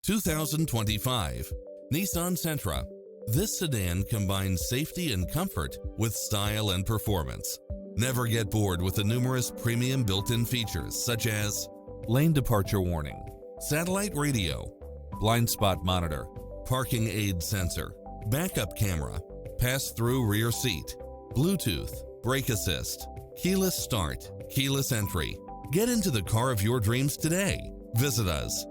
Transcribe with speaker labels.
Speaker 1: 2025 Nissan Sentra. This sedan combines safety and comfort with style and performance. Never get bored with the numerous premium built-in features such as lane departure warning, satellite radio, blind spot monitor, parking aid sensor, backup camera, pass-through rear seat, Bluetooth, brake assist, keyless start, keyless entry. Get into the car of your dreams today. Visit us.